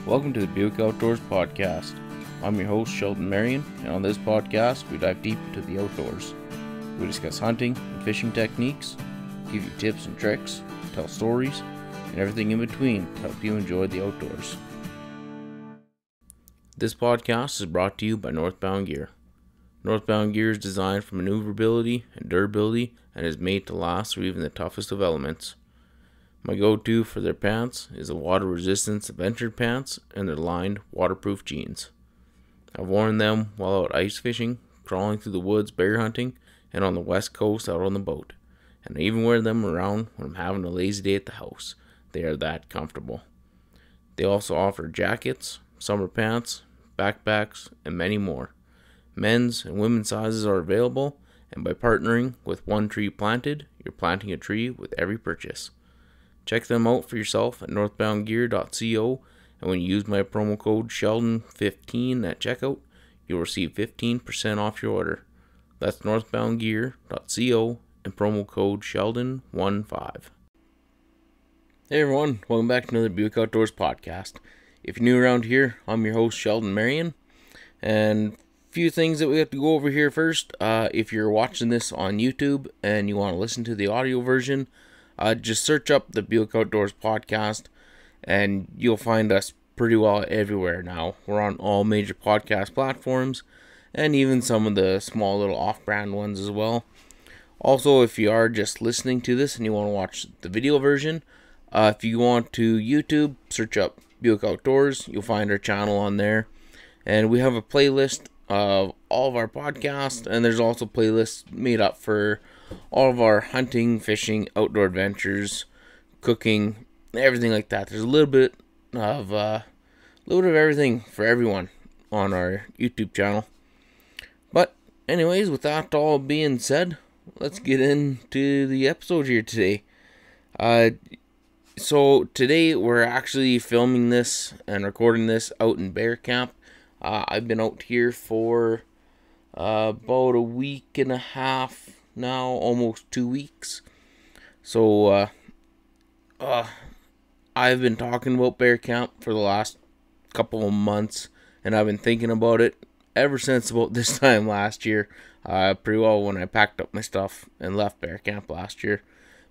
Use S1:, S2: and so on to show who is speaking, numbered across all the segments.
S1: Welcome to the Buick Outdoors Podcast. I'm your host, Sheldon, and on this podcast, we dive deep into the outdoors. We discuss hunting and fishing techniques, give you tips and tricks, tell stories, and everything in between to help you enjoy the outdoors. This podcast is brought to you by Northbound Gear. Northbound Gear is designed for maneuverability and durability and is made to last through even the toughest of elements. My go-to for their pants is the water resistance adventure pants and their lined waterproof jeans. I've worn them while out ice fishing, crawling through the woods bear hunting, and on the west coast out on the boat. And I even wear them around when I'm having a lazy day at the house. They are that comfortable. They also offer jackets, summer pants, backpacks, and many more. Men's and women's sizes are available, and by partnering with One Tree Planted, you're planting a tree with every purchase. Check them out for yourself at northboundgear.co, and when you use my promo code Sheldon15 at checkout, you'll receive 15% off your order. That's northboundgear.co and promo code Sheldon15. Hey everyone, welcome back to another Buick Outdoors podcast. If you're new around here, I'm your host Sheldon, and a few things that we have to go over here first. If you're watching this on YouTube and you want to listen to the audio version, just search up the Buick Outdoors podcast, and you'll find us pretty well everywhere now. We're on all major podcast platforms, and even some of the small little off-brand ones as well. Also, if you are just listening to this and you want to watch the video version, if you want to YouTube, search up Buick Outdoors. You'll find our channel on there, and we have a playlist of all of our podcasts, and there's also playlists made up for all of our hunting, fishing, outdoor adventures, cooking, everything like that. There's a little bit of everything for everyone on our YouTube channel. But anyways, with that all being said, let's get into the episode here today. So today we're actually filming this and recording this out in bear camp. I've been out here for about a week and a half now, almost 2 weeks. So I've been talking about bear camp for the last couple of months, and I've been thinking about it ever since about this time last year. Pretty well when I packed up my stuff and left bear camp last year.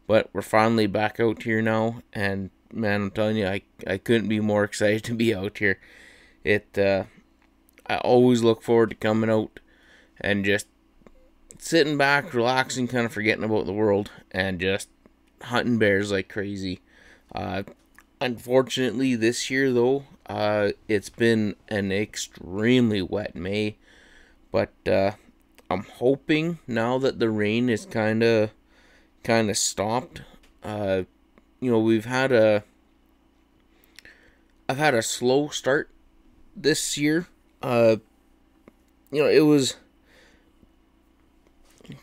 S1: But we're finally back out here now, and man, I'm telling you, I couldn't be more excited to be out here. I always look forward to coming out and just sitting back, relaxing, kind of forgetting about the world, and just hunting bears like crazy. Unfortunately, this year though, it's been an extremely wet May, but I'm hoping now that the rain is kind of stopped. I've had a slow start this year. It was,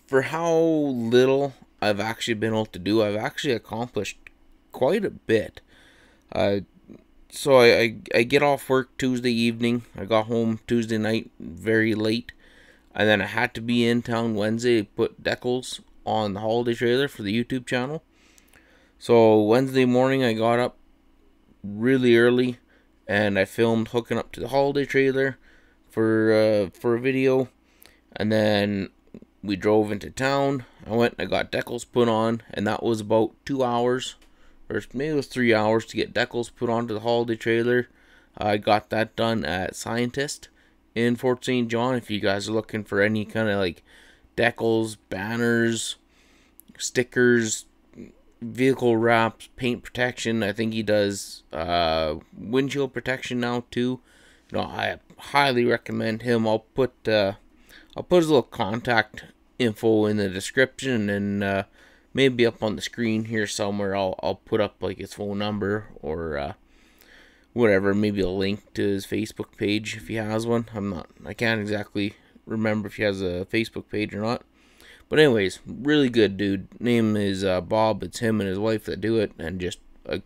S1: for how little I've actually been able to do, I've actually accomplished quite a bit. So I get off work Tuesday evening. I got home Tuesday night very late, and then I had to be in town Wednesday to put decals on the holiday trailer for the YouTube channel. So Wednesday morning I got up really early, and I filmed hooking up to the holiday trailer for a video, and then we drove into town. I went and I got decals put on, and that was about 2 hours, or maybe it was 3 hours to get decals put onto the holiday trailer. I got that done at Signtist in Fort St. John. If you guys are looking for any kind of like decals, banners, stickers, vehicle wraps, paint protection. I think he does windshield protection now too. I highly recommend him. I'll put his little contact info in the description, and maybe up on the screen here somewhere I'll put up like his phone number or whatever, maybe a link to his Facebook page if he has one. I can't exactly remember if he has a Facebook page or not. But anyways, really good dude. Name is Bob. It's him and his wife that do it, and just a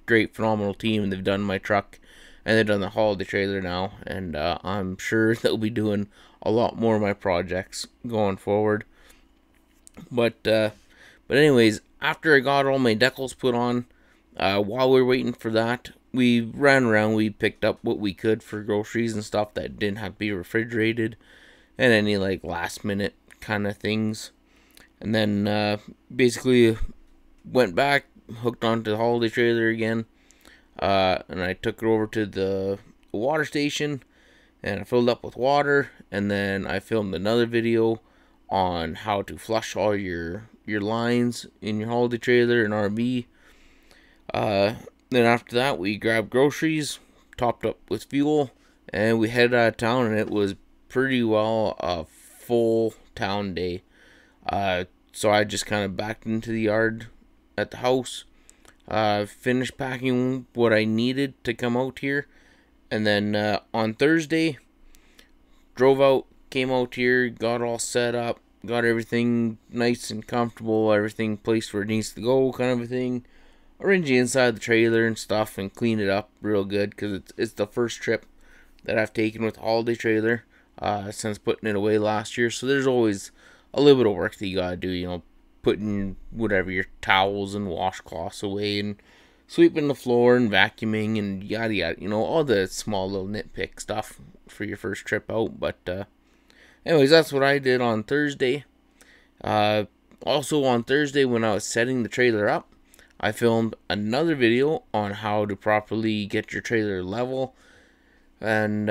S1: great, phenomenal team. And they've done my truck, and they've done the holiday trailer now, and I'm sure they'll be doing a lot more of my projects going forward. But anyways, after I got all my decals put on, while we were waiting for that, we ran around. We picked up what we could for groceries and stuff that didn't have to be refrigerated, and any like last minute kind of things. And then basically went back, hooked onto the holiday trailer again, and I took it over to the water station, and I filled up with water, and then I filmed another video on how to flush all your lines in your holiday trailer and RV. Then after that, we grabbed groceries, topped up with fuel, and we headed out of town, and it was pretty well a full town day. So I just kind of backed into the yard at the house, finished packing what I needed to come out here, and then on Thursday, drove out, came out here, got all set up, got everything nice and comfortable, everything placed where it needs to go, kind of a thing. Arrange the inside of the trailer and stuff and clean it up real good, because it's the first trip that I've taken with the holiday trailer since putting it away last year. So there's always a little bit of work that you gotta do, you know, putting whatever your towels and washcloths away and sweeping the floor and vacuuming and yada yada, you know, all the small little nitpick stuff for your first trip out. But anyways, that's what I did on Thursday. Also on Thursday, when I was setting the trailer up, I filmed another video on how to properly get your trailer level. And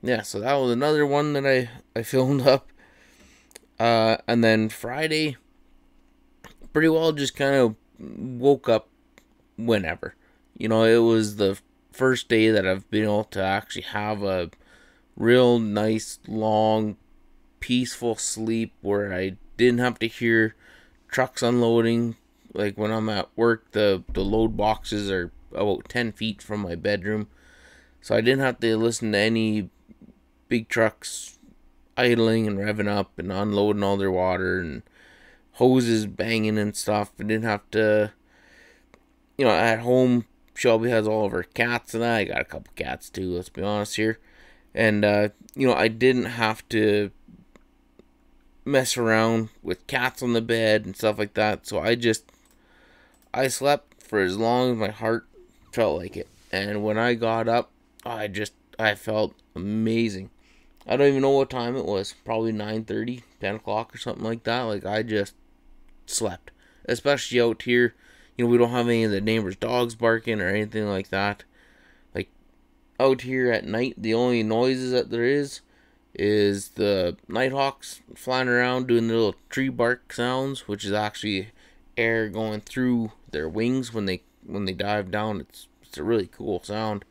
S1: yeah, so that was another one that I filmed up. And then Friday, pretty well just kind of woke up whenever. You know, it was the first day that I've been able to actually have a real nice, long, peaceful sleep where I didn't have to hear trucks unloading. Like when I'm at work, the load boxes are about 10 feet from my bedroom. So I didn't have to listen to any big trucks idling and revving up and unloading all their water and hoses banging and stuff. I didn't have to, you know, at home, Shelby has all of her cats and I got a couple cats too, let's be honest here. And, you know, I didn't have to mess around with cats on the bed and stuff like that. So I slept for as long as my heart felt like it. And when I got up, I felt amazing. I don't even know what time it was. Probably 9:30, 10 o'clock or something like that. Like, I just slept. Especially out here. You know, we don't have any of the neighbors' dogs barking or anything like that. Like, out here at night, the only noises that there is the nighthawks flying around doing their little tree bark sounds, which is actually air going through their wings when they dive down. It's a really cool sound.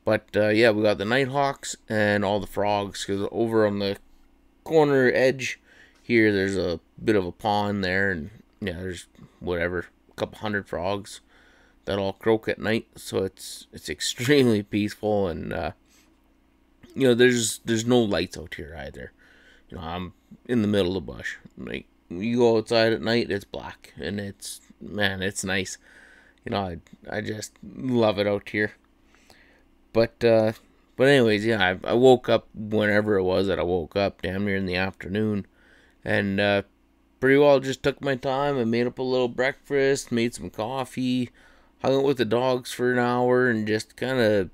S1: But yeah, we got the nighthawks and all the frogs, because over on the corner edge here, there's a bit of a pond there, and yeah, there's whatever, a couple hundred frogs that all croak at night. So it's extremely peaceful, and you know, there's no lights out here either. You know, I'm in the middle of the bush. Like, you go outside at night, it's black, and it's nice. You know, I just love it out here. But anyways, yeah, I woke up whenever it was that I woke up, damn near in the afternoon, and pretty well just took my time. I made up a little breakfast, made some coffee, hung out with the dogs for an hour, and just kind of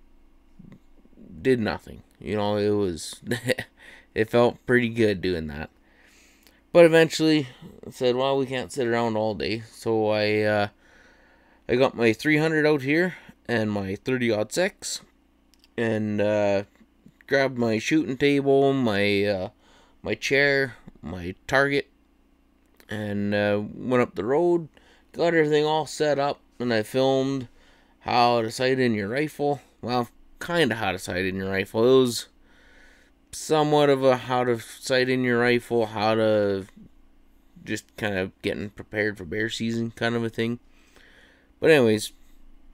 S1: did nothing. You know, it was it felt pretty good doing that. But eventually, I said, well, we can't sit around all day, so I got my 300 out here and my 30-06. And grabbed my shooting table, my chair, my target, and went up the road, got everything all set up, and I filmed how to sight in your rifle. Well, kind of how to sight in your rifle. It was somewhat of a how to sight in your rifle, how to just kind of getting prepared for bear season kind of a thing. But anyways,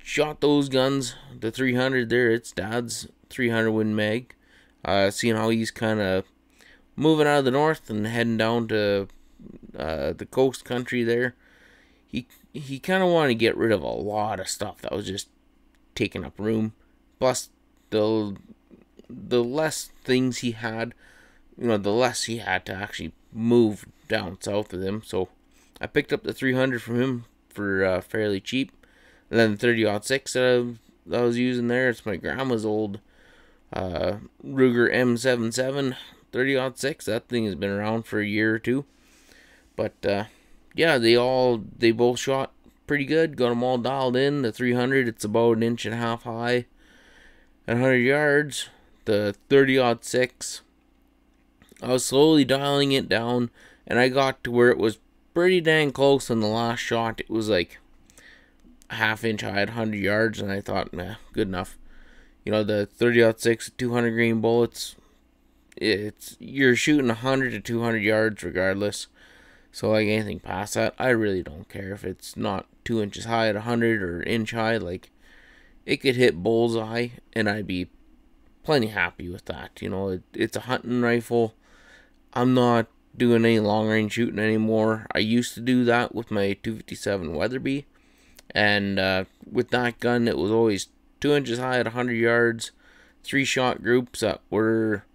S1: shot those guns, the 300 there, it's Dad's 300 Win Mag. Seeing how he's kind of moving out of the north and heading down to the coast country there. He kind of wanted to get rid of a lot of stuff that was just taking up room. Plus, the less things he had, you know, the less he had to actually move down south with him. So I picked up the 300 from him for fairly cheap. And then the 30-06 that that I was using there. It's my grandma's old Ruger M77 30-06. That thing has been around for a year or two. But yeah, they both shot pretty good. Got them all dialed in. The 300, it's about an inch and a half high at 100 yards. The 30-06, I was slowly dialing it down, and I got to where it was pretty dang close on the last shot. It was like a half-inch high at 100 yards, and I thought, nah, good enough. You know, the 30-06, 200 grain bullets, you're shooting 100 to 200 yards regardless. So, like, anything past that, I really don't care if it's not 2 inches high at 100 or inch high. Like, it could hit bullseye, and I'd be plenty happy with that. You know, it's a hunting rifle. I'm not doing any long range shooting anymore. I used to do that with my 257 Weatherby, and with that gun, it was always 2 inches high at 100 yards, 3-shot groups that were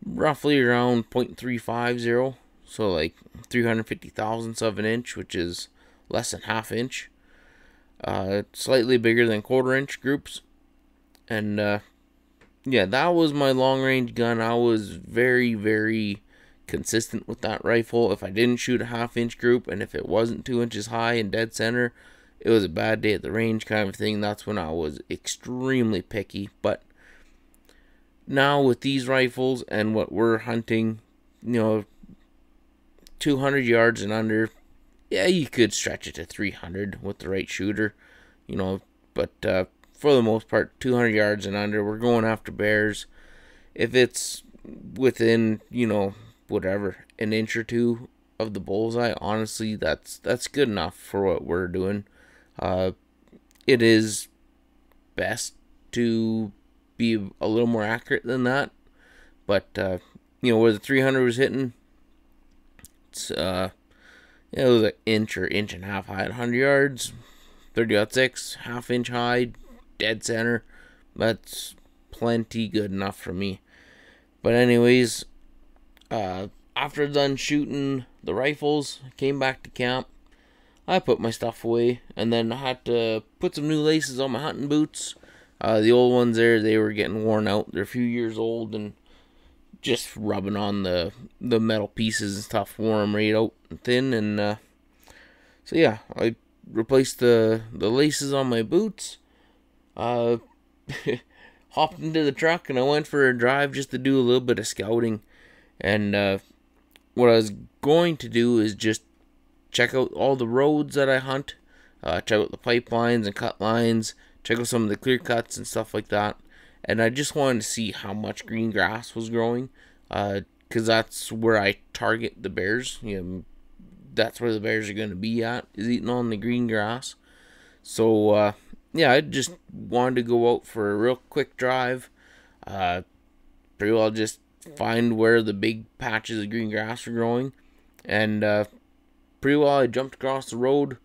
S1: roughly around .350, so like 350 thousandths of an inch, which is less than half inch. Slightly bigger than quarter-inch groups, and yeah, that was my long-range gun. I was very, very consistent with that rifle. If I didn't shoot a half-inch group, and if it wasn't 2 inches high and dead center, it was a bad day at the range kind of thing. That's when I was extremely picky. But now with these rifles and what we're hunting, you know, 200 yards and under, yeah, you could stretch it to 300 with the right shooter, you know, but for the most part, 200 yards and under, we're going after bears. If it's within, you know, whatever, an inch or two of the bullseye, honestly, that's good enough for what we're doing. It is best to be a little more accurate than that, but you know, where the 300 was hitting, it's it was an inch or inch and a half high at 100 yards. 30-06, half-inch high, dead center. That's plenty good enough for me. But anyways, after done shooting the rifles, I came back to camp. I put my stuff away, and then I had to put some new laces on my hunting boots. The old ones there, they were getting worn out. They're a few years old, and just rubbing on the metal pieces and stuff wore them right out and thin. And so yeah, I replaced the laces on my boots. Hopped into the truck, and I went for a drive just to do a little bit of scouting. And what I was going to do is just check out all the roads that I hunt, check out the pipelines and cut lines, check out some of the clear cuts and stuff like that. And I just wanted to see how much green grass was growing, because that's where I target the bears. You know, that's where the bears are going to be at, is eating on the green grass. So yeah, I just wanted to go out for a real quick drive, pretty well just find where the big patches of green grass were growing, and pretty well I jumped across the road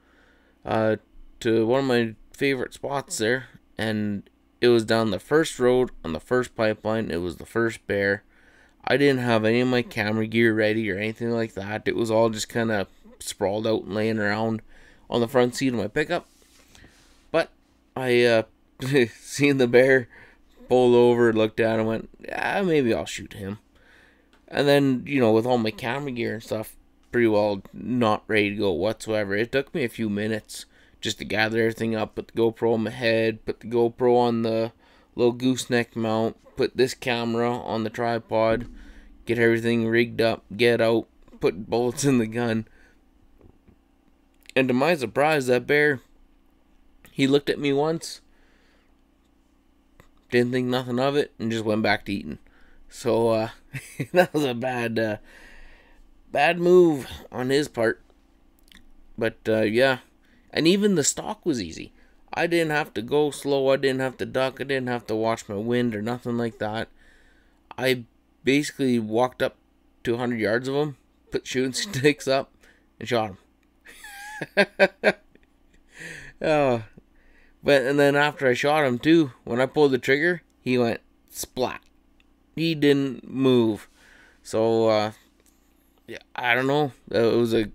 S1: to one of my favorite spots there, and it was down the first road on the first pipeline. It was the first bear. I didn't have any of my camera gear ready or anything like that. It was all just kind of sprawled out and laying around on the front seat of my pickup. But I seen the bear, pulled over, looked at him, and went, yeah, maybe I'll shoot him. And then, you know, with all my camera gear and stuff, pretty well not ready to go whatsoever. It took me a few minutes just to gather everything up, put the GoPro on my head, put the GoPro on the little gooseneck mount, put this camera on the tripod, get everything rigged up, get out, put bullets in the gun. And to my surprise, that bear, he looked at me once, didn't think nothing of it, and just went back to eating. So that was a bad move on his part. But yeah, and even the stalk was easy. I didn't have to go slow, I didn't have to duck, I didn't have to watch my wind or nothing like that. I basically walked up to 100 yards of him, put shooting sticks up, and shot him. Oh, but and then after I shot him too, when I pulled the trigger, he went splat. He didn't move. So yeah, I don't know. It was a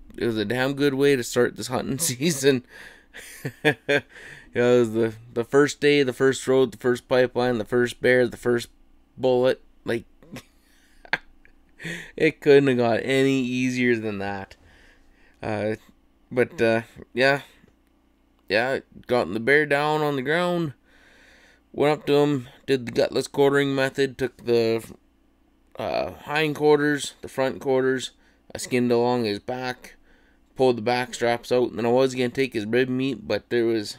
S1: damn good way to start this hunting season. It was the first day, the first road, the first pipeline, the first bear, the first bullet. Like, it couldn't have got any easier than that. Uh, but yeah, got the bear down on the ground. Went up to him, did the gutless quartering method, took the hind quarters, the front quarters. I skinned along his back, pulled the back straps out, and then I was going to take his rib meat, but there was,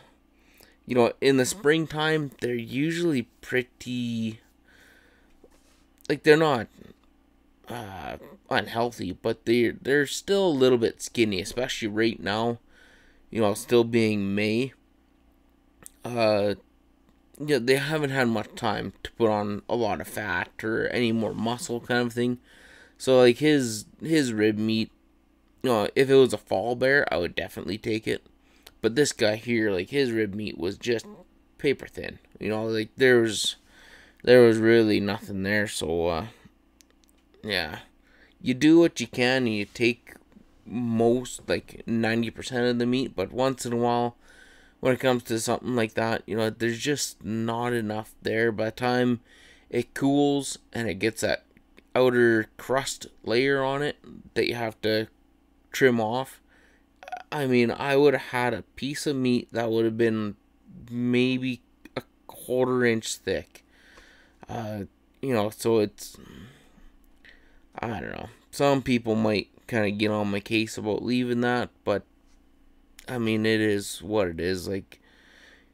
S1: in the springtime, they're usually pretty, like, they're not unhealthy, but they're still a little bit skinny, especially right now, still being May. Yeah, they haven't had much time to put on a lot of fat or any more muscle kind of thing. So like his rib meat, if it was a fall bear, I would definitely take it. But this guy here, like his rib meat was just paper thin. Like there was really nothing there. So yeah, you do what you can. And you take most, like 90% of the meat, but once in a while, when it comes to something like that, there's just not enough there. By the time it cools and it gets that outer crust layer on it that you have to trim off, I mean, I would have had a piece of meat that would have been maybe a quarter-inch thick. So it's, I don't know. Some people might kind of get on my case about leaving that, but I mean, it is what it is. Like,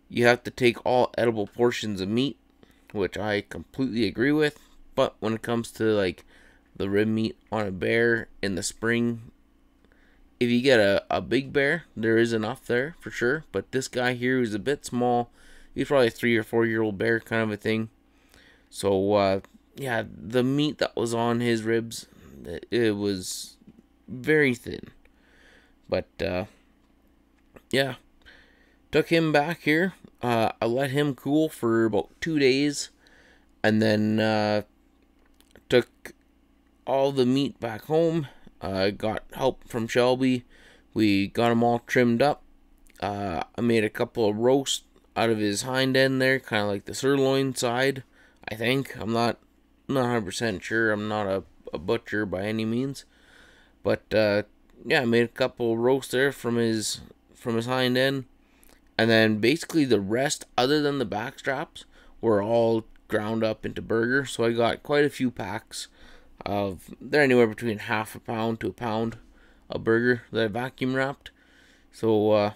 S1: you have to take all edible portions of meat, which I completely agree with. But when it comes to, like, the rib meat on a bear in the spring, if you get a big bear, there is enough there, for sure. But this guy here is a bit small. He's probably a 3 or 4 year old bear kind of a thing. So, yeah, the meat that was on his ribs, it was very thin. But, yeah, took him back here. I let him cool for about 2 days, and then took all the meat back home. Got help from Shelby. We got him all trimmed up. I made a couple of roasts out of his hind end there, kind of like the sirloin side, I think. I'm not 100% sure. I'm not a butcher by any means. But, yeah, I made a couple of roasts there from his hind end, and then basically the rest, other than the back straps, were all ground up into burger. So I got quite a few packs of, they're anywhere between half a pound to a pound of burger that I vacuum wrapped. So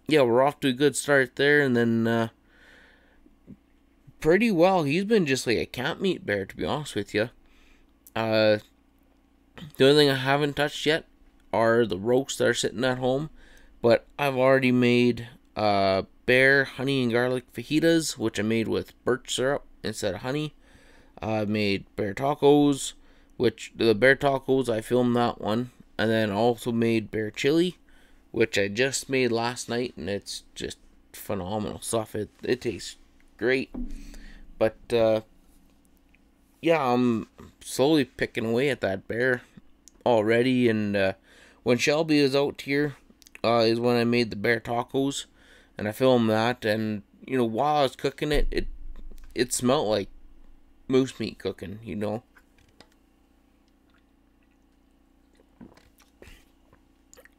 S1: yeah, we're off to a good start there. And then pretty well, he's been just like a camp meat bear, to be honest with you. The only thing I haven't touched yet are the roasts that are sitting at home. But I've already made bear honey and garlic fajitas, which I made with birch syrup instead of honey. I made bear tacos, which the bear tacos, I filmed that one. And then also made bear chili, which I just made last night, and it's just phenomenal stuff. It tastes great. But yeah, I'm slowly picking away at that bear already. And when Shelby is out here, is when I made the bear tacos, and I filmed that. And while I was cooking it smelled like moose meat cooking,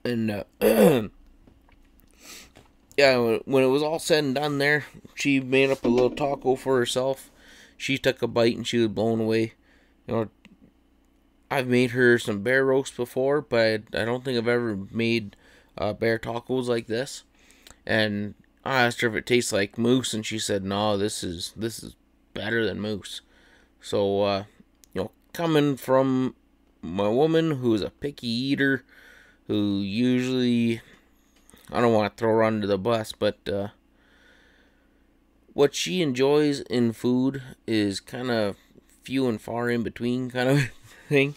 S1: And yeah, when it was all said and done there, she made up a little taco for herself. She took a bite and she was blown away. I've made her some bear roast before, but I don't think I've ever made bear tacos like this. And I asked her if it tastes like moose, and she said, "No, this is better than moose." So, coming from my woman who's a picky eater, who usually, I don't want to throw her under the bus, but what she enjoys in food is kind of few and far in between kind of thing.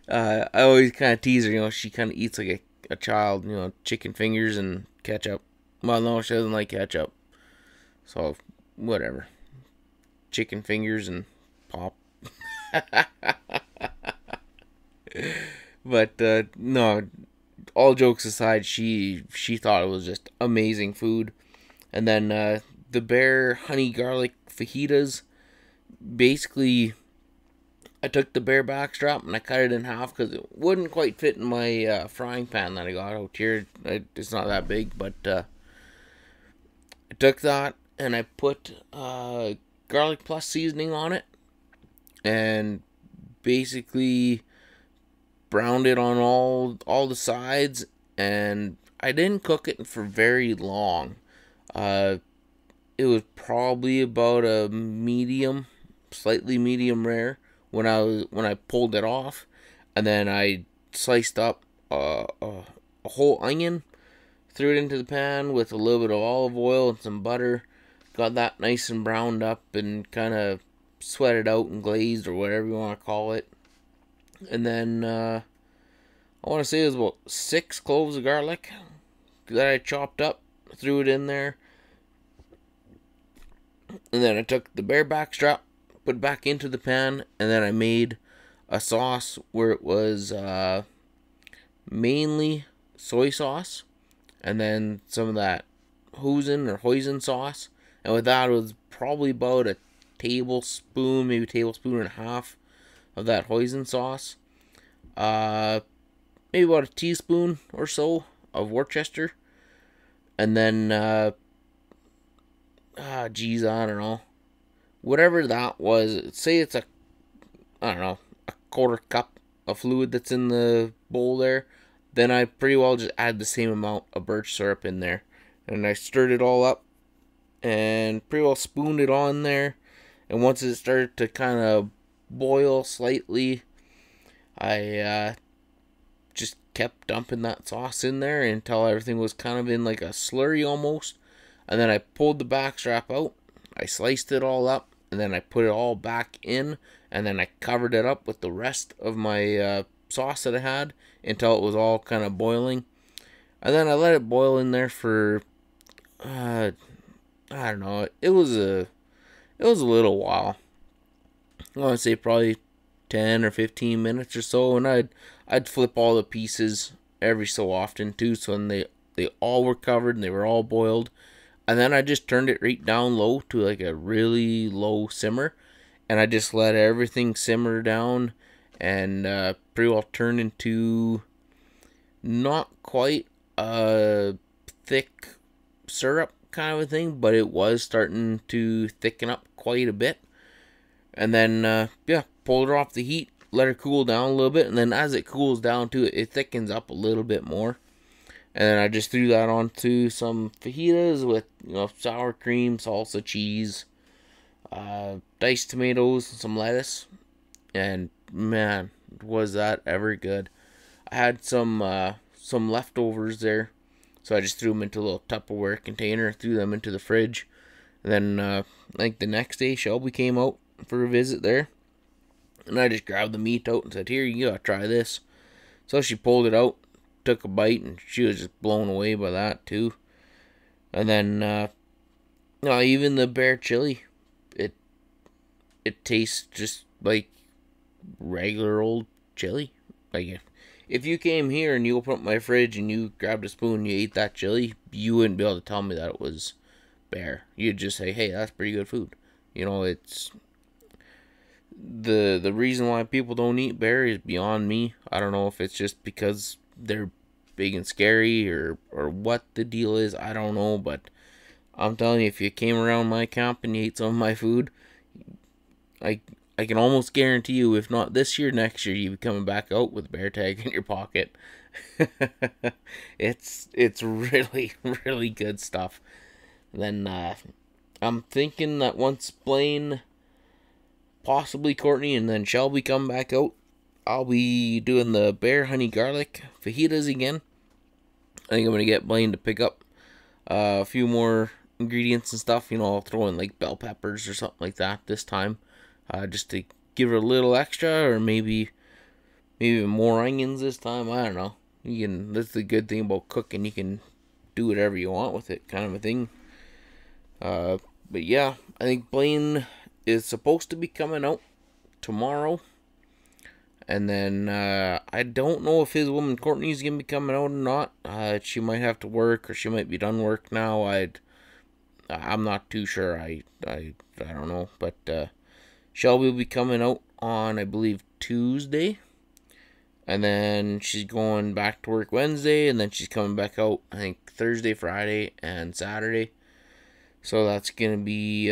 S1: I always kind of tease her, she kind of eats like a child, chicken fingers and ketchup. Well, no, she doesn't like ketchup. So, whatever. Chicken fingers and pop. But, no, all jokes aside, she thought it was just amazing food. And then the bear honey garlic fajitas, basically, I took the bear backstrap and I cut it in half because it wouldn't quite fit in my frying pan that I got out here. It's not that big, but I took that and I put garlic plus seasoning on it and basically browned it on all the sides, and I didn't cook it for very long. It was probably about a medium, slightly medium rare when I pulled it off, and then I sliced up a whole onion, threw it into the pan with a little bit of olive oil and some butter, got that nice and browned up and kind of sweated out and glazed or whatever you want to call it, and then I want to say it was about 6 cloves of garlic that I chopped up, threw it in there, and then I took the bear backstrap, put it back into the pan, and then I made a sauce where it was mainly soy sauce, and then some of that hoisin sauce, and with that it was probably about a tablespoon, maybe a tablespoon and a half of that hoisin sauce, maybe about a teaspoon or so of Worcester, and then I don't know, whatever that was, say it's I don't know, a quarter cup of fluid that's in the bowl there, then I pretty well just add the same amount of birch syrup in there, and I stirred it all up and pretty well spooned it on there, and once it started to kind of boil slightly, I just kept dumping that sauce in there until everything was kind of in like a slurry almost, and then I pulled the backstrap out, I sliced it all up, and then I put it all back in, and then I covered it up with the rest of my sauce that I had until it was all kind of boiling, and then I let it boil in there for I don't know, it was a little while. I want to say probably 10 or 15 minutes or so, and I'd flip all the pieces every so often too, so when they all were covered and they were all boiled, and then I just turned it right down low to like a really low simmer, and I just let everything simmer down, and pretty well turned into not quite a thick syrup kind of a thing, but it was starting to thicken up quite a bit. And then pulled her off the heat, let her cool down a little bit, and then as it cools down too, it thickens up a little bit more. And then I just threw that onto some fajitas with, sour cream, salsa, cheese, diced tomatoes, and some lettuce. And man, was that ever good. I had some leftovers there, so I just threw them into a little Tupperware container, threw them into the fridge. And then like the next day, Shelby came out for a visit there, and I just grabbed the meat out and said, "Here, you gotta try this." So she pulled it out, took a bite, and she was just blown away by that too. And then even the bear chili, it tastes just like regular old chili. Like if you came here and you opened up my fridge and you grabbed a spoon and you ate that chili, you wouldn't be able to tell me that it was bear. You'd just say, "Hey, that's pretty good food." It's the reason why people don't eat bear is beyond me. I don't know if it's just because they're big and scary or what the deal is. I don't know, but I'm telling you, if you came around my camp and you ate some of my food, I can almost guarantee you, if not this year, next year, you'll be coming back out with a bear tag in your pocket. It's really, really good stuff. Then I'm thinking that once Blaine, possibly Courtney, and then Shelby come back out, I'll be doing the bear honey garlic fajitas again. I think I'm going to get Blaine to pick up a few more ingredients and stuff. I'll throw in like bell peppers or something like that this time. Just to give her a little extra, or maybe more onions this time. I don't know. That's the good thing about cooking. You can do whatever you want with it, kind of a thing. But yeah, I think Blaine is supposed to be coming out tomorrow, And then I don't know if his woman Courtney's gonna be coming out or not. She might have to work, or she might be done work now. I'm not too sure. I don't know. But Shelby will be coming out on, I believe, Tuesday. And then she's going back to work Wednesday, and then she's coming back out, I think, Thursday, Friday, and Saturday. So that's going to be,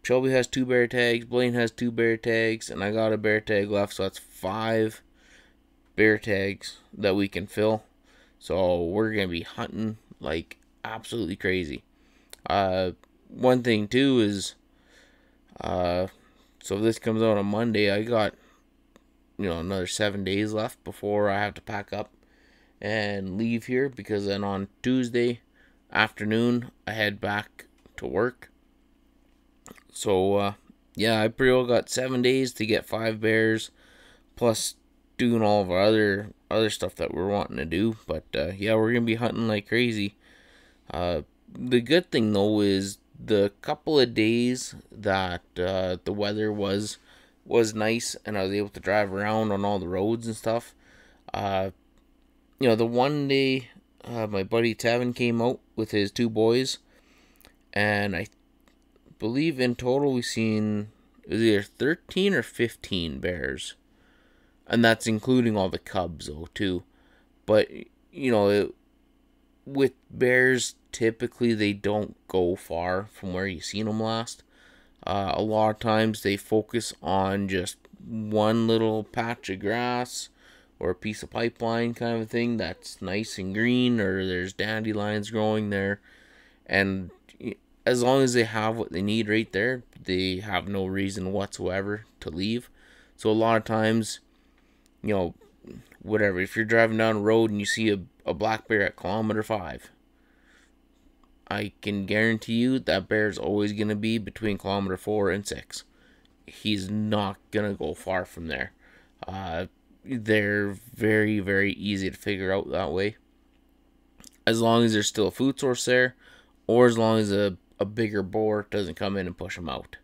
S1: Shelby has 2 bear tags, Blaine has 2 bear tags, and I got a bear tag left, so that's 5 bear tags that we can fill. So we're going to be hunting like absolutely crazy. One thing, too, is, so if this comes out on Monday, I got another 7 days left before I have to pack up and leave here, because then on Tuesday afternoon I head back to work. So yeah, I pretty well got 7 days to get 5 bears, plus doing all of our other stuff that we're wanting to do. But yeah, we're gonna be hunting like crazy. The good thing though is the couple of days that the weather was nice and I was able to drive around on all the roads and stuff. The one day my buddy Tevin came out with his 2 boys, and I believe in total we seen, it was either 13 or 15 bears, and that's including all the cubs though too. But with bears, typically they don't go far from where you seen them last. A lot of times they focus on just one little patch of grass or a piece of pipeline kind of thing that's nice and green, or there's dandelions growing there. And as long as they have what they need right there, they have no reason whatsoever to leave. So a lot of times, whatever, if you're driving down the road and you see a black bear at kilometer 5, I can guarantee you that bear's always going to be between kilometer 4 and 6. He's not going to go far from there. They're very, very easy to figure out that way. As long as there's still a food source there, or as long as a bigger boar doesn't come in and push them out.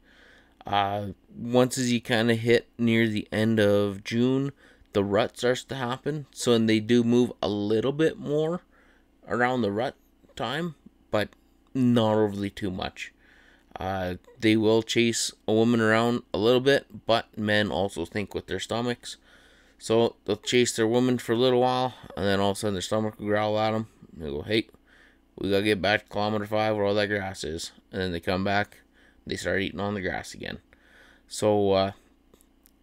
S1: Once as you kind of hit near the end of June, the rut starts to happen. So when they do move a little bit more around the rut time, but not overly too much. They will chase a woman around a little bit, but men also think with their stomachs. So they'll chase their woman for a little while, and then all of a sudden their stomach will growl at them. They go, hey, we gotta get back to kilometer 5 where all that grass is. And then they come back, they start eating on the grass again. So,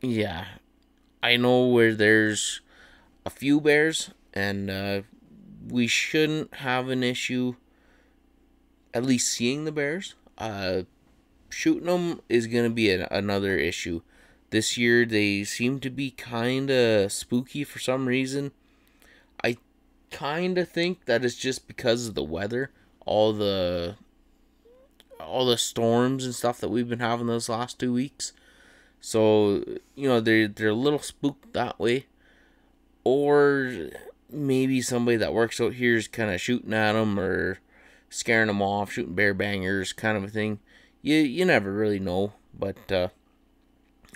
S1: yeah, I know where there's a few bears, and we shouldn't have an issue at least seeing the bears. Shooting them is going to be another issue. This year they seem to be kind of spooky for some reason. I kind of think that it's just because of the weather, all the storms and stuff that we've been having those last 2 weeks. So they're a little spooked that way, or maybe somebody that works out here is kind of shooting at them or scaring them off, shooting bear bangers, kind of a thing. You never really know, but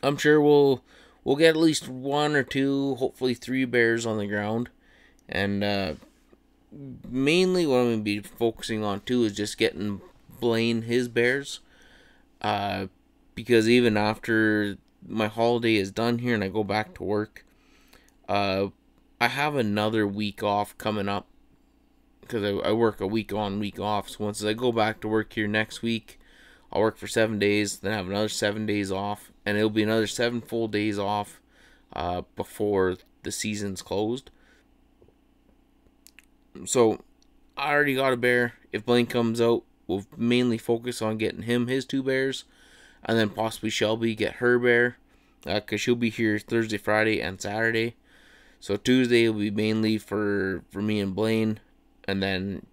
S1: I'm sure we'll get at least 1 or 2, hopefully 3 bears on the ground. And mainly what I'm going to be focusing on too is just getting Blaine his bears. Because even after my holiday is done here and I go back to work, I have another week off coming up, because I work a week on, week off. So once I go back to work here next week, I'll work for 7 days, then have another 7 days off, and it'll be another 7 full days off before the season's closed. So I already got a bear. If Blaine comes out, we'll mainly focus on getting him his 2 bears, and then possibly Shelby get her bear, because she'll be here Thursday, Friday, and Saturday. So Tuesday will be mainly for me and Blaine, and then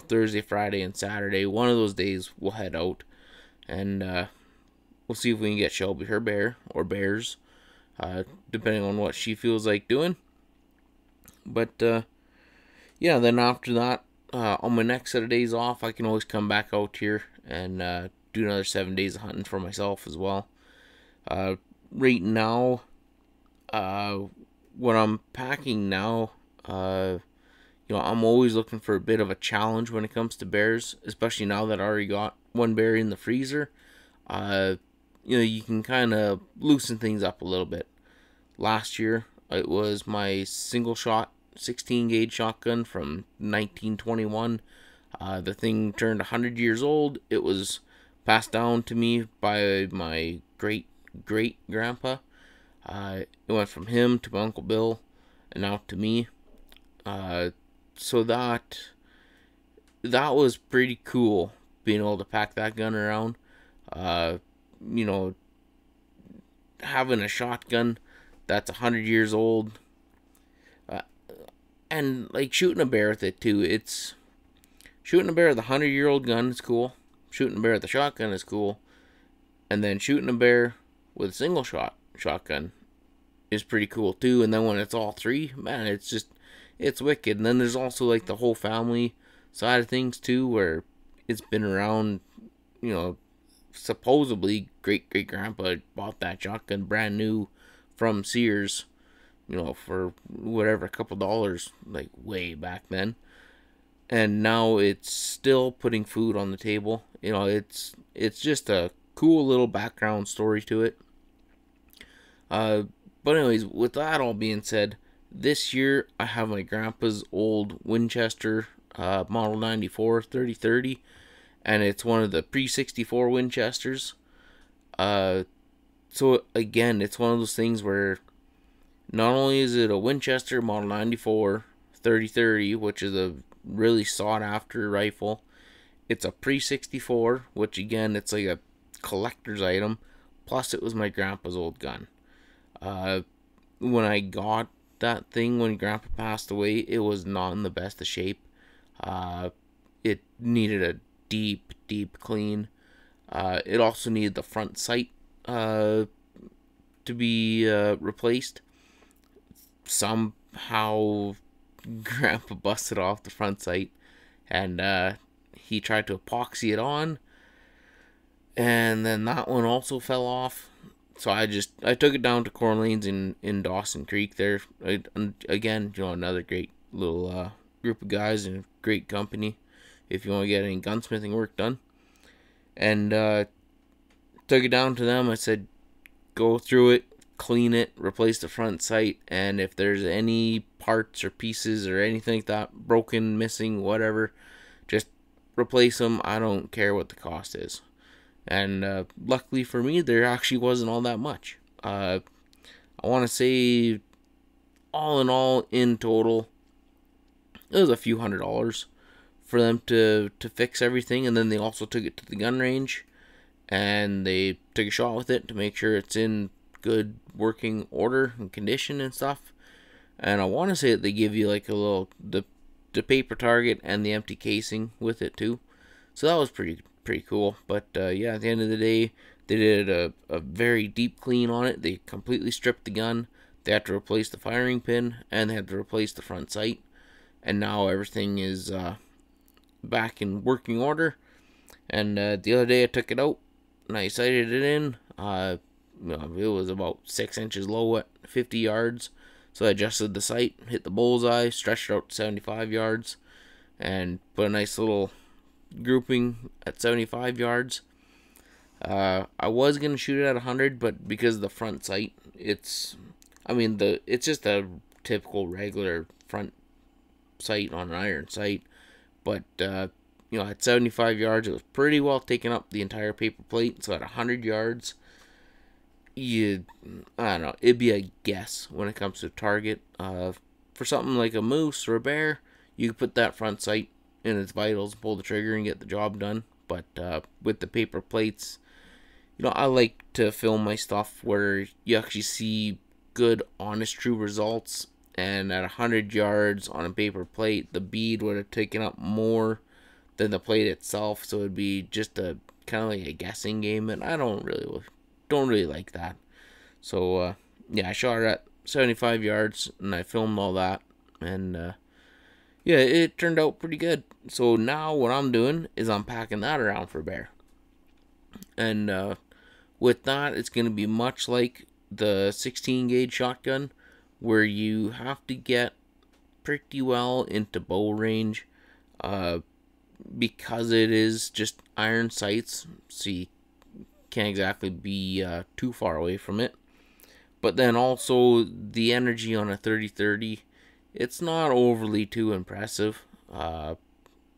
S1: Thursday, Friday, and Saturday, one of those days we'll head out, and we'll see if we can get Shelby her bear or bears, depending on what she feels like doing. But yeah, then after that, on my next set of days off, I can always come back out here and do another 7 days of hunting for myself as well. Right now, When I'm packing now, I'm always looking for a bit of a challenge when it comes to bears, especially now that I already got one bear in the freezer. Uh, you can kind of loosen things up a little bit. Last year, it was my single shot 16 gauge shotgun from 1921. The thing turned 100 years old. It was passed down to me by my great great grandpa. It went from him to my Uncle Bill and now to me. So that was pretty cool, being able to pack that gun around. Uh, you know, having a shotgun that's 100 years old, uh, and like shooting a bear with it too. It's shooting a bear with a 100-year-old gun is cool. Shooting a bear with a shotgun is cool, and then shooting a bear with a single shotgun is pretty cool too. And then when it's all three, man, it's wicked. And then there's also like the whole family side of things too, where it's been around. Supposedly great great grandpa bought that shotgun brand new from Sears, for whatever, a couple dollars, like way back then. And now it's still putting food on the table. It's just a cool little background story to it. But anyways, with that all being said, this year I have my grandpa's old Winchester Model 94 3030, and it's one of the pre-64 Winchesters. So again, it's one of those things where not only is it a Winchester Model 94 3030, which is a really sought after rifle, it's a pre-64, which again, it's like a collector's item, plus it was my grandpa's old gun. When I got that thing when grandpa passed away, it was not in the best of shape. It needed a deep clean. It also needed the front sight to be replaced. Somehow grandpa busted off the front sight, and he tried to epoxy it on, and then that one also fell off. So I took it down to Corn Lanes in Dawson Creek there. Again, another great little group of guys and great company if you want to get any gunsmithing work done. And took it down to them. I said, go through it, clean it, replace the front sight, and if there's any parts or pieces or anything like that, broken, missing, whatever, just replace them. I don't care what the cost is. And luckily for me, there actually wasn't all that much. I want to say, all in all, in total, it was a few $100s for them to fix everything. And then they also took it to the gun range, and they took a shot with it to make sure it's in good working order and condition and stuff. And I want to say that they give you like a little the paper target and the empty casing with it too. So that was pretty cool. But yeah, at the end of the day, they did a very deep clean on it. They completely stripped the gun. They had to replace the firing pin, and they had to replace the front sight. And now everything is back in working order. And the other day I took it out and I sighted it in. It was about 6 inches low at 50 yards. So I adjusted the sight, hit the bullseye, stretched it out to 75 yards, and put a nice little grouping at 75 yards. I was gonna shoot it at 100, but because of the front sight, it's just a typical regular front sight on an iron sight. But at 75 yards, it was pretty well taken up the entire paper plate. So at 100 yards, I don't know, it'd be a guess when it comes to target. For something like a moose or a bear, you could put that front sight in its vitals, pull the trigger, and get the job done. But with the paper plates, I like to film my stuff where you actually see good, honest, true results. And at 100 yards on a paper plate, the bead would have taken up more than the plate itself. So it'd be just a kind of like a guessing game, and I don't really like that. So yeah, I shot it at 75 yards and I filmed all that, and yeah, it turned out pretty good. So now what I'm doing is I'm packing that around for bear. And with that, it's going to be much like the 16 gauge shotgun, where you have to get pretty well into bow range, uh, because it is just iron sights, so you can't exactly be too far away from it. But then also the energy on a 30-30, it's not overly too impressive. I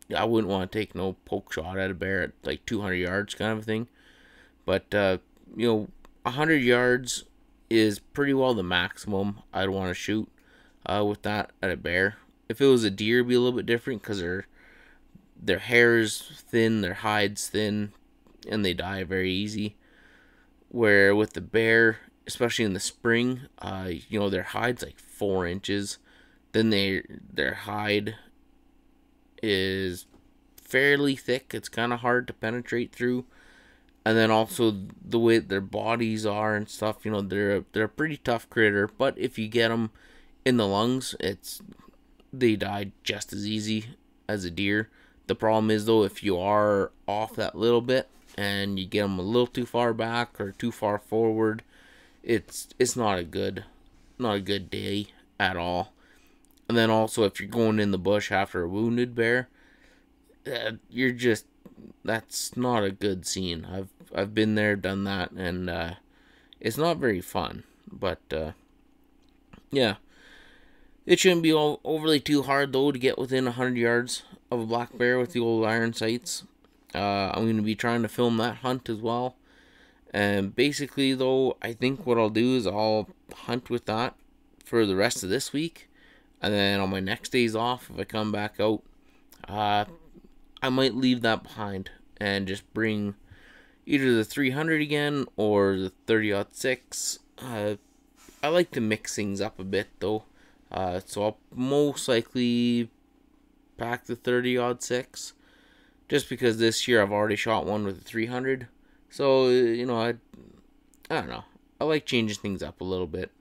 S1: wouldn't want to take no poke shot at a bear at like 200 yards kind of a thing. But, 100 yards is pretty well the maximum I'd want to shoot with that at a bear. If it was a deer, it'd be a little bit different because their hair is thin, their hide's thin, and they die very easy. Where with the bear, especially in the spring, their hide's like 4 inches. Then their hide is fairly thick. It's kind of hard to penetrate through. And then also the way their bodies are and stuff, they're a pretty tough critter. But if you get them in the lungs, they die just as easy as a deer. The problem is though, if you are off that little bit and you get them a little too far back or too far forward, it's not a good day at all. And then also if you're going in the bush after a wounded bear, that's not a good scene. I've been there, done that, and it's not very fun. But yeah, it shouldn't be overly too hard though to get within 100 yards of a black bear with the old iron sights. I'm going to be trying to film that hunt as well. And basically though, I think what I'll do is I'll hunt with that for the rest of this week. And then on my next days off, if I come back out, I might leave that behind and just bring either the 300 again or the 30-06. I like to mix things up a bit though. So I'll most likely pack the 30-06 just because this year I've already shot one with the 300. So, I don't know. I like changing things up a little bit.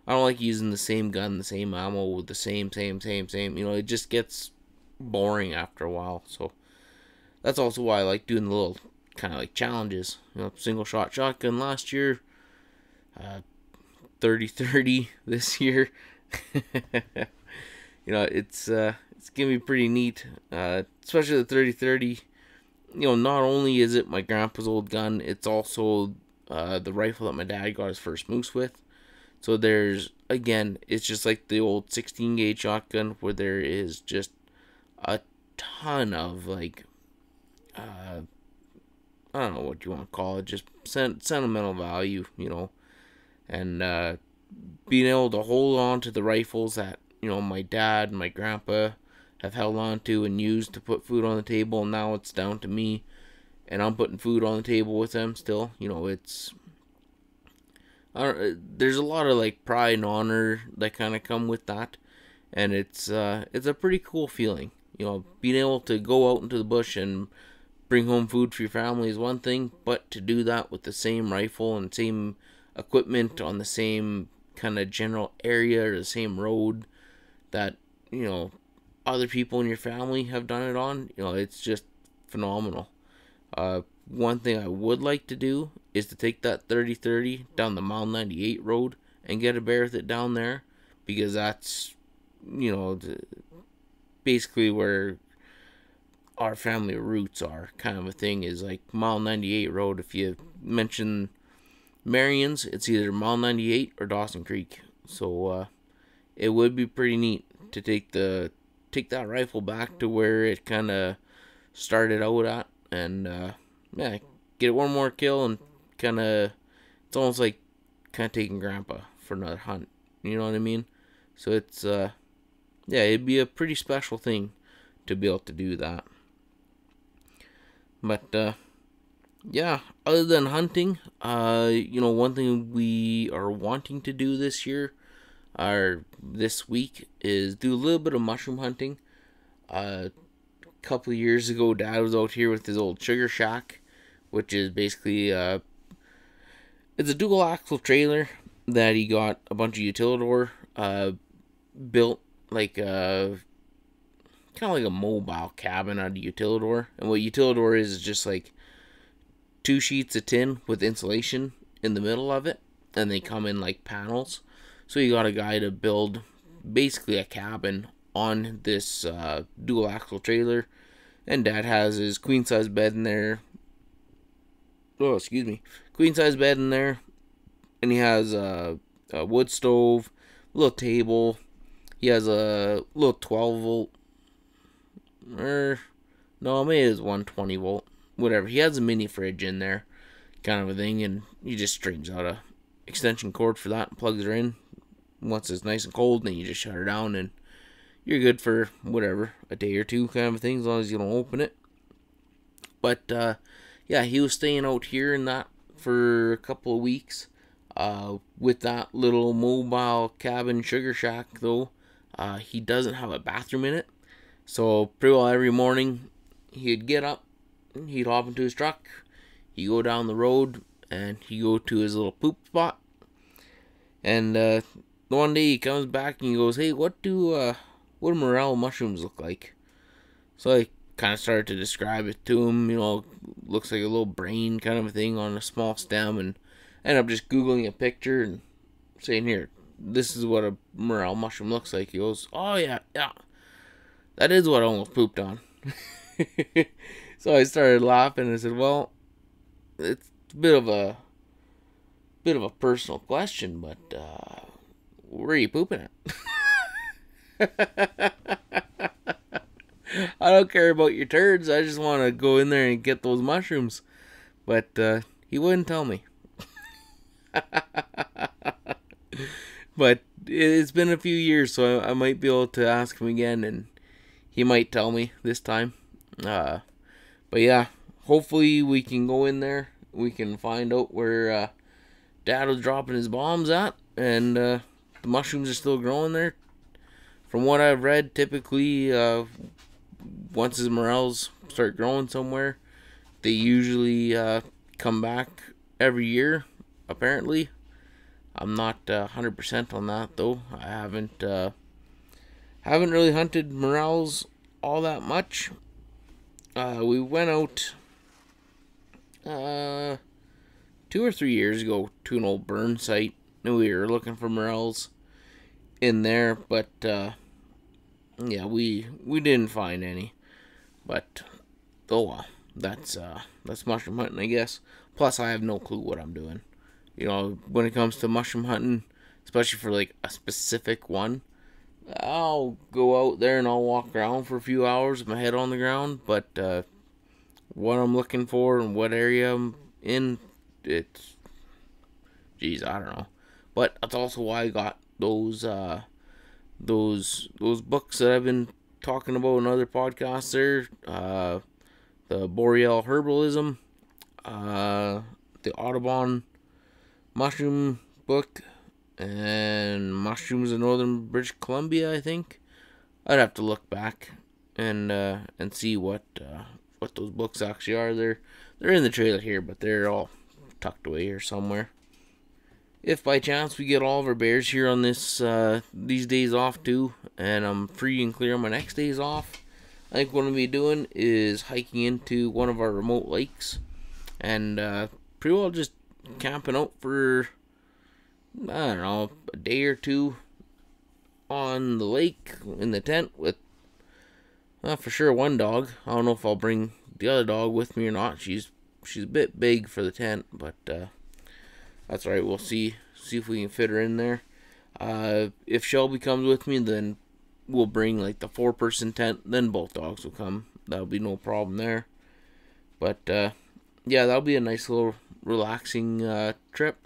S1: I don't like using the same gun, the same ammo with the same. It just gets boring after a while. So that's also why I like doing the little kind of like challenges. Single shot shotgun last year, 30-30 this year. It's gonna be pretty neat, especially the 30-30. Not only is it my grandpa's old gun, it's also the rifle that my dad got his first moose with. So it's just like the old 16 gauge shotgun where there is just a ton of like, I don't know what you want to call it, just sentimental value, and being able to hold on to the rifles that, my dad and my grandpa have held on to and used to put food on the table, and now it's down to me, and I'm putting food on the table with them still. There's a lot of like pride and honor that kind of come with that, and it's a pretty cool feeling. Being able to go out into the bush and bring home food for your family is one thing, but to do that with the same rifle and same equipment on the same kind of general area or the same road that other people in your family have done it on, it's just phenomenal. One thing I would like to do is to take that 30-30 down the Mile 98 road and get a bear with it down there, because that's basically where our family roots are, kind of a thing, is like Mile 98 road. If you mention Marion's, it's either Mile 98 or Dawson Creek. So it would be pretty neat to take that rifle back to where it kind of started out at, and get one more kill, and it's almost like kind of taking Grandpa for another hunt. You know what I mean? So it's it'd be a pretty special thing to be able to do that. But other than hunting, one thing we are wanting to do this year or this week is do a little bit of mushroom hunting. A couple of years ago, Dad was out here with his old sugar shack, which is basically it's a dual axle trailer that he got a bunch of Utilidor built like kind of like a mobile cabin out of Utilidor. And what Utilidor is just like 2 sheets of tin with insulation in the middle of it, and they come in like panels. So he got a guy to build basically a cabin on this dual axle trailer, and Dad has his queen size bed in there. Oh, excuse me, queen size bed in there, and he has a wood stove, a little table. He has a little 12 volt, or no, maybe it's 120 volt, whatever. He has a mini fridge in there, kind of a thing, and he just strings out a extension cord for that and plugs her in. Once it's nice and cold, then you just shut her down, and you're good for whatever, a day or two, kind of a thing, as long as you don't open it. But yeah, he was staying out here in that for a couple of weeks. With that little mobile cabin sugar shack, though, he doesn't have a bathroom in it. So pretty well every morning, he'd get up, he'd hop into his truck, he'd go down the road, and he'd go to his little poop spot. And one day he comes back and he goes, "Hey, what do morel mushrooms look like?" So I kind of started to describe it to him. Looks like a little brain kind of a thing on a small stem, and ended up just Googling a picture and saying, "Here, this is what a morel mushroom looks like." He goes, "Oh yeah, that is what I almost pooped on." So I started laughing and I said, "Well, it's a bit of a personal question, but where are you pooping at?" I don't care about your turds. I just want to go in there and get those mushrooms. But he wouldn't tell me. But it's been a few years, so I might be able to ask him again, and he might tell me this time. But yeah, hopefully we can go in there. We can find out where Dad was dropping his bombs at, and the mushrooms are still growing there. From what I've read, typically once his morels start growing somewhere, they usually come back every year, apparently. I'm not 100% on that, though. I haven't really hunted morels all that much. We went out 2 or 3 years ago to an old burn site, and we were looking for morels in there, but yeah, we didn't find any. But oh well, that's mushroom hunting, I guess. Plus, I have no clue what I'm doing. When it comes to mushroom hunting, especially for like a specific one, I'll go out there and I'll walk around for a few hours with my head on the ground. But what I'm looking for and what area I'm in, it's, geez, I don't know. But that's also why I got those books that I've been talking about in other podcasts there. The Boreal Herbalism, the Audubon Mushroom book, and Mushrooms in Northern British Columbia, I think. I'd have to look back and see what those books actually are. They're in the trailer here, but they're all tucked away here somewhere. If by chance we get all of our bears here on these days off too, and I'm free and clear on my next days off, I think what I'm going to be doing is hiking into one of our remote lakes, and pretty well just camping out for, I don't know, a day or two on the lake in the tent with, for sure, one dog. I don't know if I'll bring the other dog with me or not. She's a bit big for the tent, but that's alright. We'll see if we can fit her in there. If Shelby comes with me, then we'll bring like the 4-person tent. Then both dogs will come. That'll be no problem there. But yeah, that'll be a nice little relaxing trip.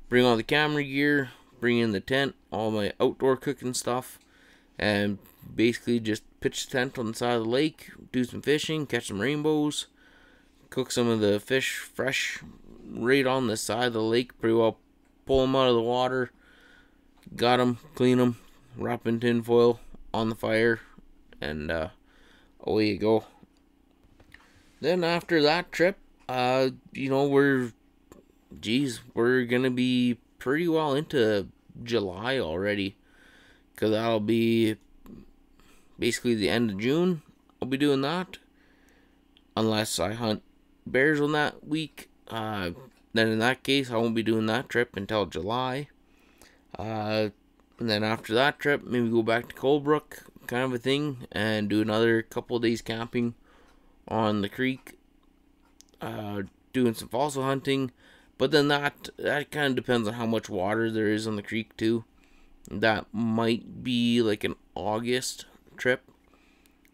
S1: Bring all the camera gear, bring in the tent, all my outdoor cooking stuff, and basically just pitch the tent on the side of the lake, do some fishing, catch some rainbows, cook some of the fish fresh right on the side of the lake. Pretty well pull them out of the water, got them, clean them, wrap in tin foil on the fire, and away you go. Then after that trip, we're gonna be pretty well into July already, because that'll be basically the end of June. I'll be doing that, unless I hunt bears on that week. Then in that case, I won't be doing that trip until July. And then after that trip, maybe go back to Colebrook, kind of a thing, and do another couple of days camping on the creek, doing some fossil hunting. But then that kind of depends on how much water there is on the creek too. That might be like an August trip,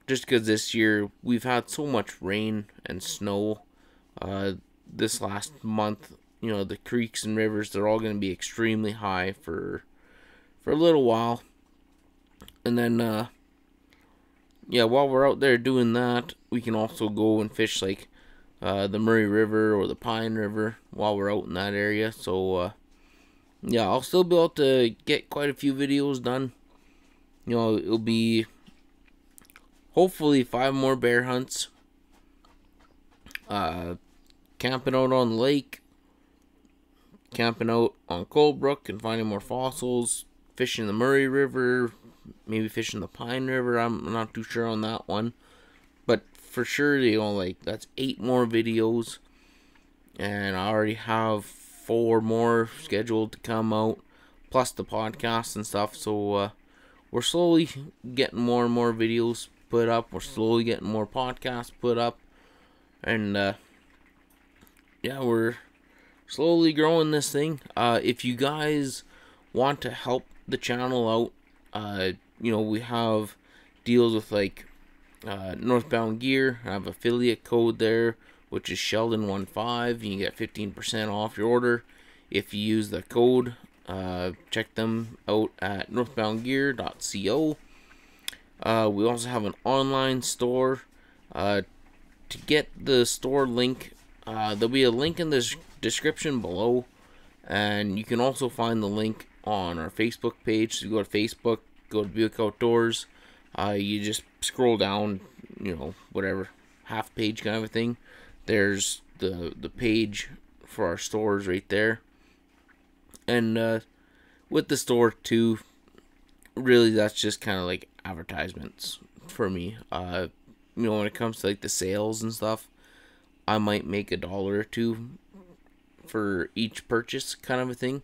S1: just because this year we've had so much rain and snow. This last month, the creeks and rivers, they're all going to be extremely high for a little while. And then, while we're out there doing that, we can also go and fish like the Murray River or the Pine River while we're out in that area. So, I'll still be able to get quite a few videos done. It'll be hopefully 5 more bear hunts, camping out on the lake, camping out on Colebrook and finding more fossils, fishing the Murray River, maybe fishing the Pine River. I'm not too sure on that one, but for sure, that's 8 more videos, and I already have 4 more scheduled to come out, plus the podcast and stuff. So we're slowly getting more and more videos put up. We're slowly getting more podcasts put up, and we're slowly growing this thing. If you guys want to help the channel out, we have deals with like Northbound Gear. I have affiliate code there, which is Sheldon15. You can get 15% off your order if you use the code. Check them out at northboundgear.co. We also have an online store. To get the store link, there'll be a link in the description below, and you can also find the link on our Facebook page. So you go to Facebook, go to Buick Outdoors, you just scroll down, whatever, half page kind of a thing. There's the page for our stores right there. And with the store too, really that's just kind of like advertisements for me. When it comes to like the sales and stuff, I might make $1 or $2 for each purchase kind of a thing.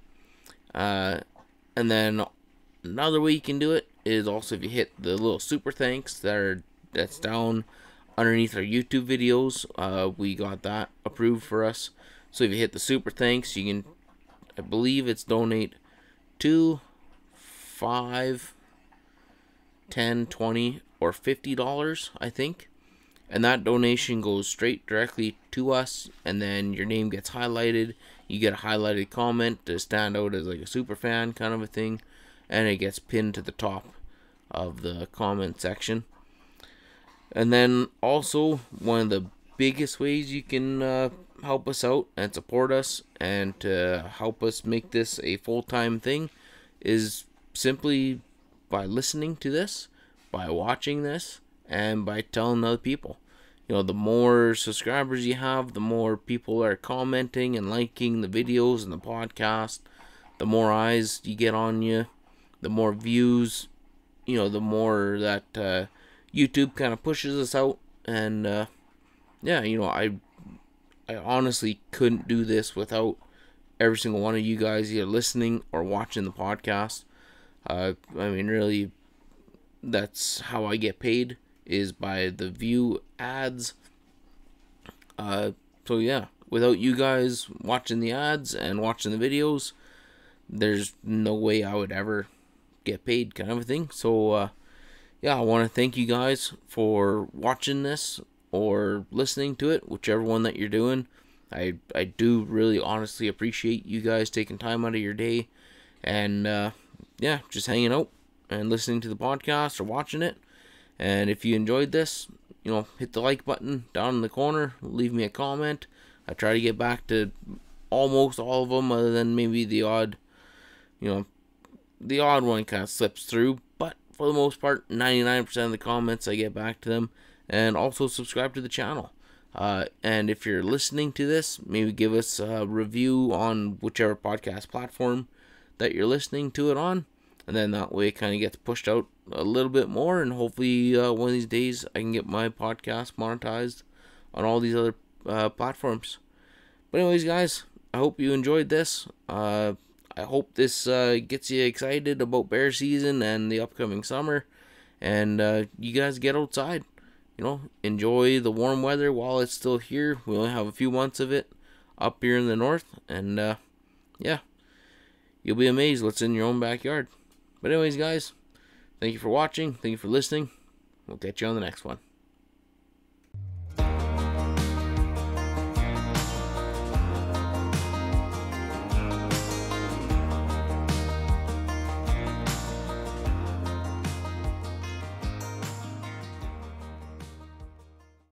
S1: And then another way you can do it is also if you hit the little super thanks that's down underneath our YouTube videos. We got that approved for us. So if you hit the super thanks, you can, I believe it's donate 2, 5, 10, 20, or $50, I think. And that donation goes straight directly to us, and then your name gets highlighted. You get a highlighted comment to stand out as like a super fan kind of a thing, and it gets pinned to the top of the comment section. And then also, one of the biggest ways you can help us out and support us and to help us make this a full-time thing is simply by listening to this, by watching this, and by telling other people. The more subscribers you have, the more people are commenting and liking the videos and the podcast, the more eyes you get on you, the more views, the more that YouTube kind of pushes us out. And I honestly couldn't do this without every single one of you guys either listening or watching the podcast. Really, that's how I get paid, is by the view ads. Without you guys watching the ads and watching the videos, there's no way I would ever get paid kind of a thing. So I want to thank you guys for watching this or listening to it, whichever one that you're doing. I do really honestly appreciate you guys taking time out of your day and just hanging out and listening to the podcast or watching it. And if you enjoyed this, hit the like button down in the corner, leave me a comment. I try to get back to almost all of them, other than maybe the odd one kind of slips through. But for the most part, 99% of the comments I get back to them. And also subscribe to the channel. And if you're listening to this, maybe give us a review on whichever podcast platform that you're listening to it on. And then that way it kind of gets pushed out a little bit more. And hopefully one of these days I can get my podcast monetized on all these other platforms. But anyways, guys, I hope you enjoyed this. I I hope this gets you excited about bear season and the upcoming summer, and you guys get outside. Enjoy the warm weather while it's still here. We only have a few months of it up here in the north, and yeah, you'll be amazed what's in your own backyard. But anyways, guys, thank you for watching. Thank you for listening. We'll catch you on the next one.